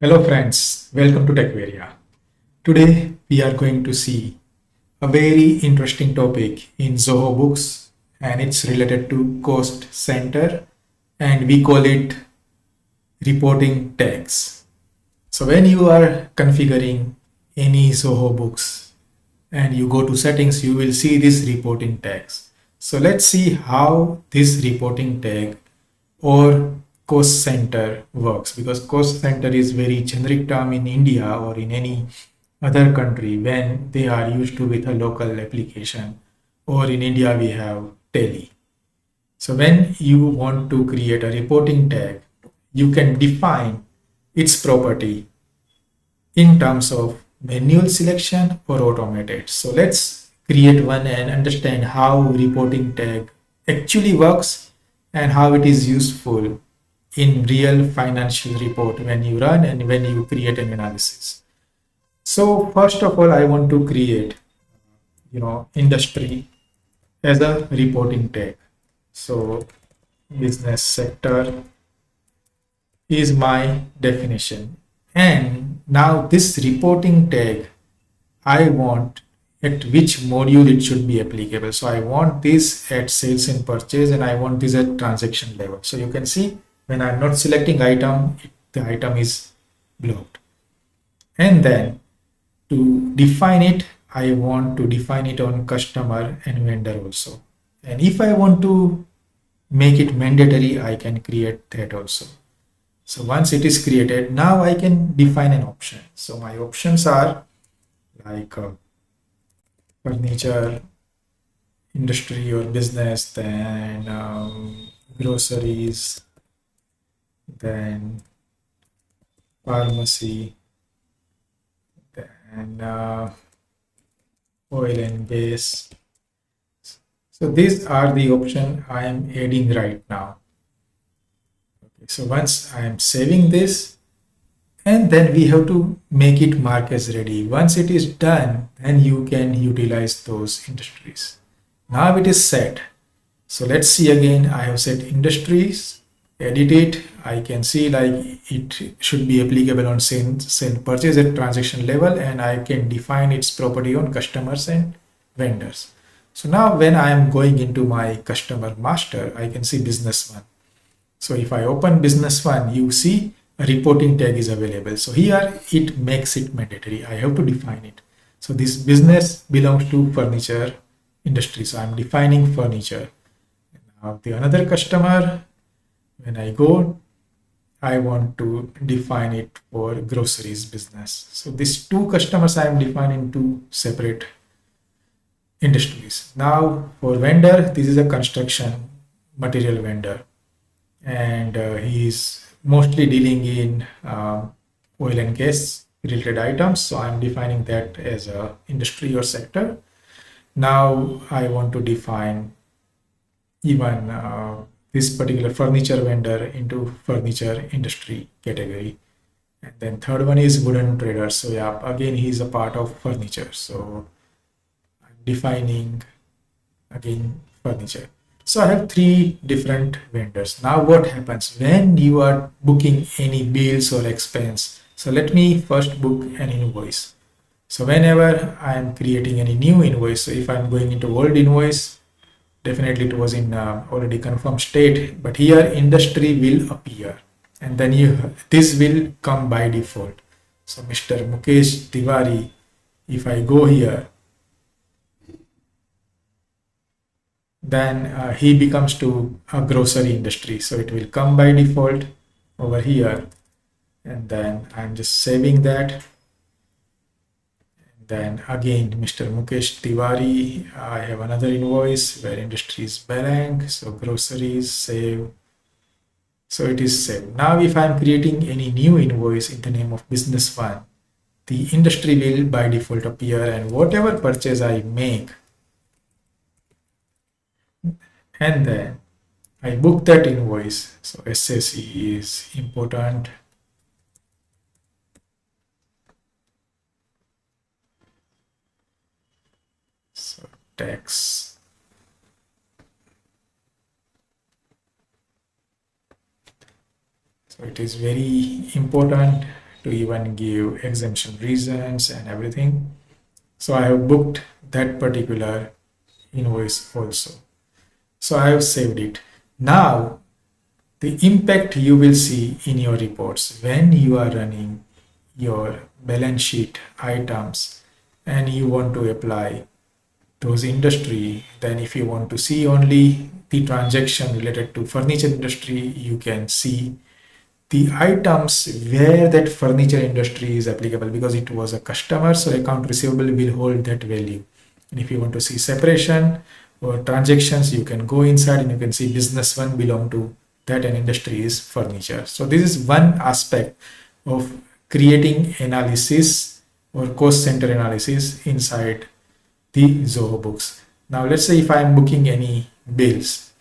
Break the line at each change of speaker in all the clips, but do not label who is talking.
Hello friends, welcome to TechVaria. Today we are going to see a very interesting topic in Zoho Books and it's related to cost center and we call it reporting tags. So when you are configuring any Zoho Books and you go to settings, you will see this reporting tags. So let's see how this reporting tag or cost center works, because cost center is very generic term in India or in any other country when they are used to with a local application, or in India we have tele. So when you want to create a reporting tag, you can define its property in terms of manual selection or automated. So let's create one and understand how reporting tag actually works and how it is useful in real financial report when you run and when you create an analysis. So first of all, I want to create, industry as a reporting tag. So business sector is my definition. And now this reporting tag, I want at which module it should be applicable. So I want this at sales and purchase, and I want this at transaction level. So you can see when I'm not selecting item, the item is blocked. And then to define it, I want to define it on customer and vendor also. And if I want to make it mandatory, I can create that also. So once it is created, now I can define an option. So my options are like furniture industry or business, then groceries, then pharmacy, then oil and gas. So these are the option I am adding right now. Okay, so once I am saving this, and then we have to make it mark as ready. Once it is done, then you can utilize those industries. Now it is set. So let's see again. I have set industries, edit it. I can see like it should be applicable on send purchase at transaction level, and I can define its property on customers and vendors. So now when I am going into my customer master, I can see business one. So if I open business one, you see a reporting tag is available. So here it makes it mandatory. I have to define it. So this business belongs to furniture industry. So I'm defining furniture. Now the another customer, when I go, I want to define it for groceries business. So these two customers I am defining two separate industries. Now for vendor, this is a construction material vendor, and he is mostly dealing in oil and gas related items. So I'm defining that as a industry or sector. Now I want to define even this particular furniture vendor into furniture industry category. And then third one is wooden trader. So yeah, again, he's a part of furniture. So I'm defining again furniture. So I have three different vendors. Now what happens when you are booking any bills or expense? So let me first book an invoice. So whenever I am creating any new invoice, so if I'm going into old invoice, definitely it was in already confirmed state, but here industry will appear, and then this will come by default. So Mr. Mukesh Tiwari, if I go here, then he becomes to a grocery industry. So it will come by default over here, and then I'm just saving that. Then again, Mr. Mukesh Tiwari, I have another invoice where industry is blank. So groceries, save. So it is saved. Now if I'm creating any new invoice in the name of business one, the industry will by default appear, and whatever purchase I make, and then I book that invoice. So SSE is important. So tax. So it is very important to even give exemption reasons and everything. So I have booked that particular invoice also. So I have saved it. Now the impact you will see in your reports when you are running your balance sheet items and you want to apply those industry, then if you want to see only the transaction related to furniture industry, you can see the items where that furniture industry is applicable because it was a customer, so account receivable will hold that value. And if you want to see separation or transactions, you can go inside and you can see business one belong to that and industry is furniture. So this is one aspect of creating analysis or cost center analysis inside the Zoho Books. Now let's say if I am booking any bills,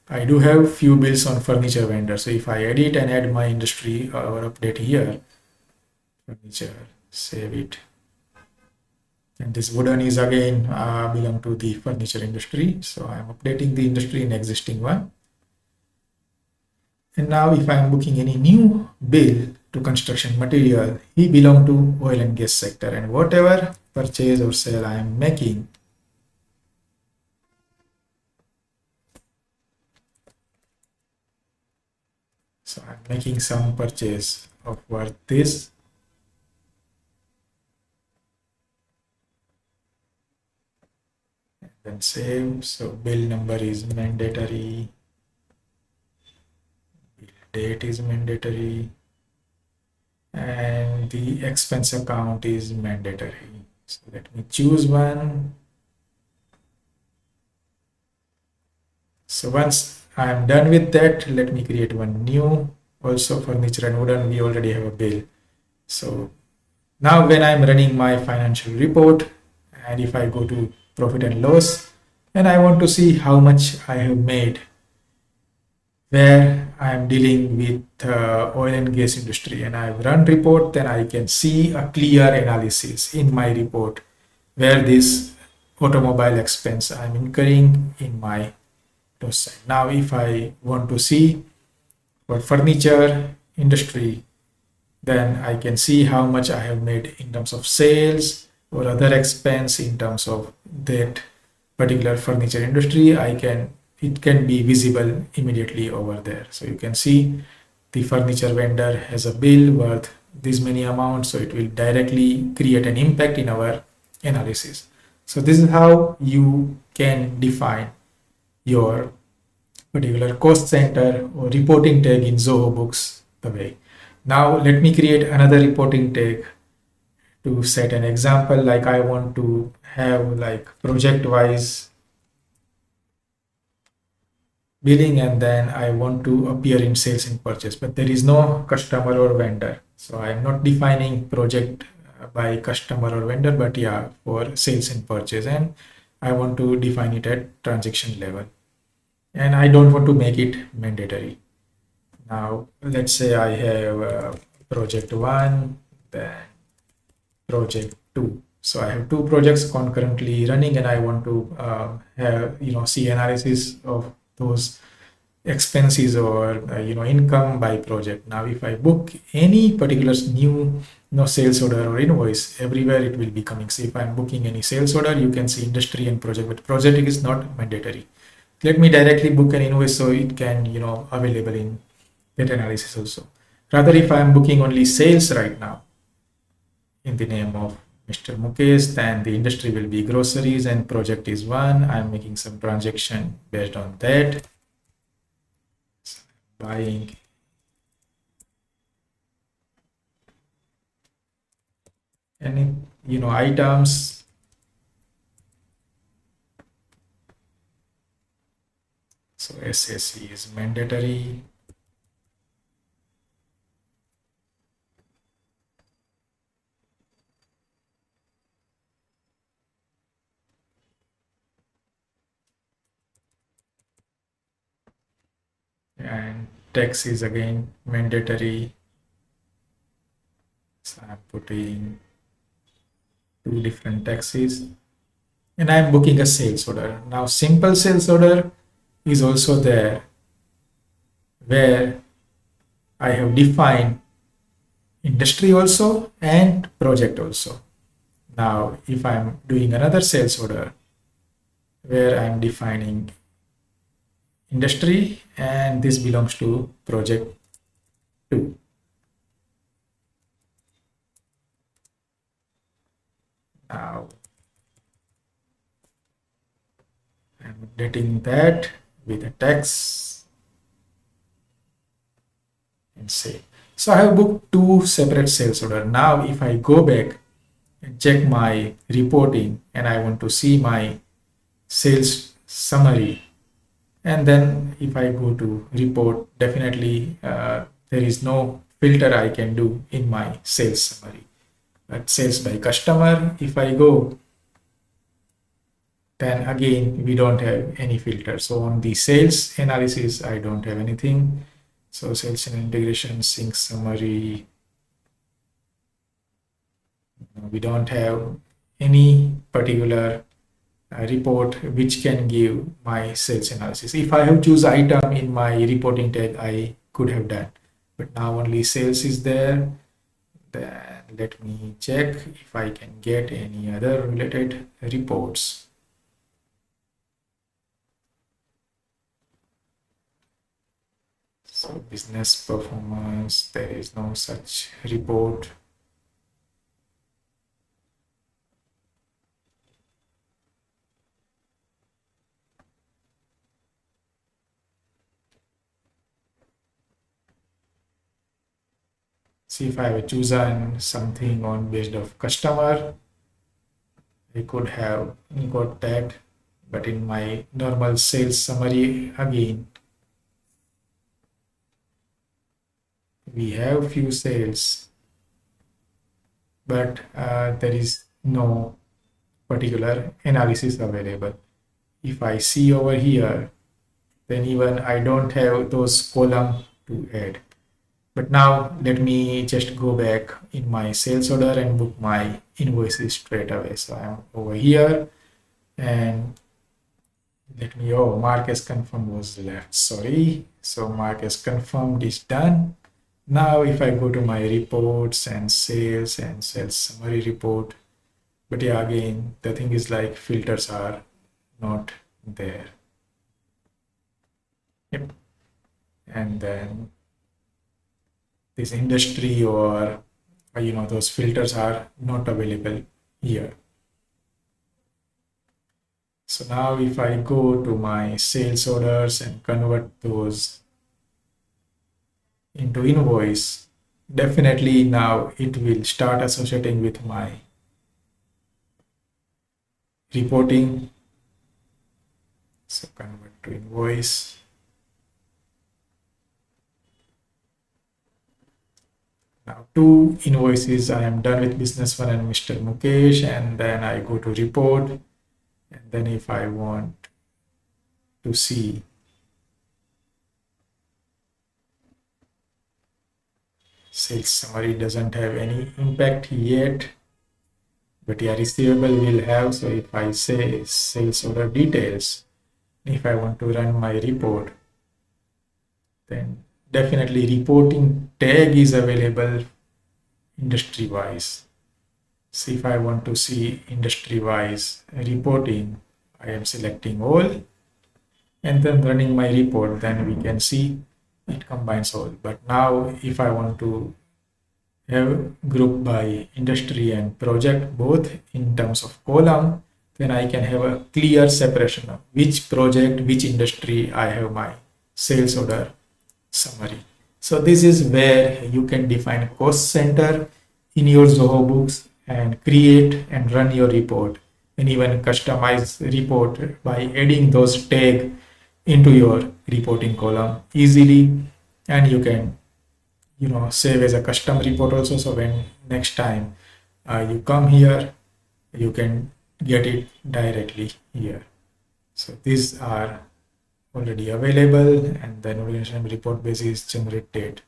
I do have few bills on furniture vendor. So if I edit and add my industry or update here, furniture, save it. And this wooden is again belong to the furniture industry. So I'm updating the industry in existing one. And now if I'm booking any new bill to construction material, he belong to oil and gas sector, and whatever purchase or sale I am making, so I'm making some purchase of worth this, and then save. So bill number is mandatory, bill date is mandatory, and the expense account is mandatory. So let me choose one. So once I am done with that, let me create one new, also furniture and wooden. We already have a bill. So now when I'm running my financial report, and if I go to profit and loss, and I want to see how much I have made where I am dealing with oil and gas industry, and I've run report, then I can see a clear analysis in my report where this automobile expense I'm incurring in my loss side. Now if I want to see for furniture industry, then I can see how much I have made in terms of sales or other expense in terms of that particular furniture industry. It can be visible immediately over there. So you can see the furniture vendor has a bill worth this many amounts, so it will directly create an impact in our analysis. So this is how you can define your particular cost center or reporting tag in Zoho Books the way. Now let me create another reporting tag to set an example. Like I want to have like project wise billing, and then I want to appear in sales and purchase, but there is no customer or vendor. So I am not defining project by customer or vendor, but yeah, for sales and purchase, and I want to define it at transaction level, and I don't want to make it mandatory. Now let's say I have project one, then project two. So I have two projects concurrently running, and I want to have see analysis of those expenses or income by project. Now if I book any particular new sales order or invoice, everywhere it will be coming. So if I'm booking any sales order, you can see industry and project, but project is not mandatory. Let me directly book an invoice so it can available in that analysis also. Rather, if I'm booking only sales right now in the name of Mr. Mukesh, then the industry will be groceries and project is one. I'm making some transaction based on that. So buying any items. So SSE is mandatory. And tax is again mandatory. So I'm putting two different taxes, and I'm booking a sales order. Now simple sales order is also there, where I have defined industry also and project also. Now, if I'm doing another sales order where I'm defining industry and this belongs to project 2. Now, I'm updating that with a text and say. So I have booked 2 separate sales order. Now, if I go back and check my reporting and I want to see my sales summary, and then if I go to report, definitely there is no filter I can do in my sales summary. But sales by customer, if I go, then again we don't have any filter. So on the sales analysis, I don't have anything. So sales and integration, sync summary, we don't have any particular report which can give my sales analysis. If I have choose item in my reporting tag, I could have done, but now only sales is there. Then let me check if I can get any other related reports. So business performance, there is no such report. See, if I have chosen something on based of customer, I could have got that, but in my normal sales summary again, we have few sales, but there is no particular analysis available. If I see over here, then even I don't have those column to add. But now let me just go back in my sales order and book my invoices straight away. So I'm over here and let me, oh, mark as confirmed was left, sorry. So mark as confirmed is done. Now if I go to my reports and sales summary report, but yeah, again, the thing is like filters are not there. Yep. And then this industry or those filters are not available here. So now if I go to my sales orders and convert those into invoice, definitely now it will start associating with my reporting. So convert to invoice. Now 2 invoices, I am done with business one and Mr. Mukesh, and then I go to report, and then if I want to see sales summary, doesn't have any impact yet, but yeah, receivable will have. So if I say sales order details, if I want to run my report, then definitely reporting tag is available industry wise. See, if I want to see industry wise reporting, I am selecting all and then running my report, then we can see it combines all. But now if I want to have group by industry and project both in terms of column, then I can have a clear separation of which project, which industry I have my sales order summary. So this is where you can define cost center in your Zoho Books and create and run your report, and even customize report by adding those tags into your reporting column easily. And you can save as a custom report also, so when next time you come here, you can get it directly here. So these are already available, and then organization report basis, generate date,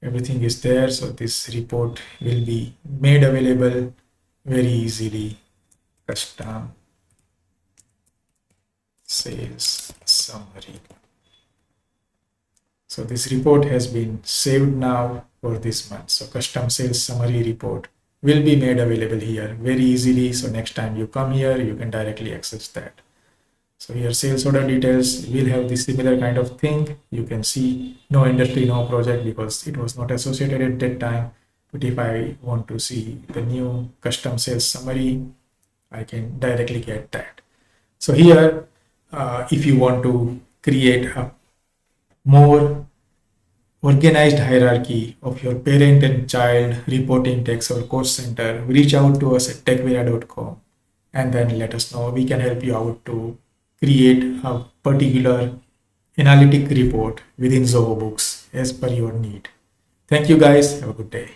everything is there. So this report will be made available very easily. Custom sales summary. So this report has been saved now for this month. So custom sales summary report will be made available here very easily. So next time you come here, you can directly access that. So here sales order details will have this similar kind of thing. You can see no industry, no project because it was not associated at that time. But if I want to see the new custom sales summary, I can directly get that. So here, if you want to create a more organized hierarchy of your parent and child reporting text or cost center, reach out to us at techveria.com and then let us know. We can help you out to create a particular analytic report within Zoho Books as per your need. Thank you guys. Have a good day.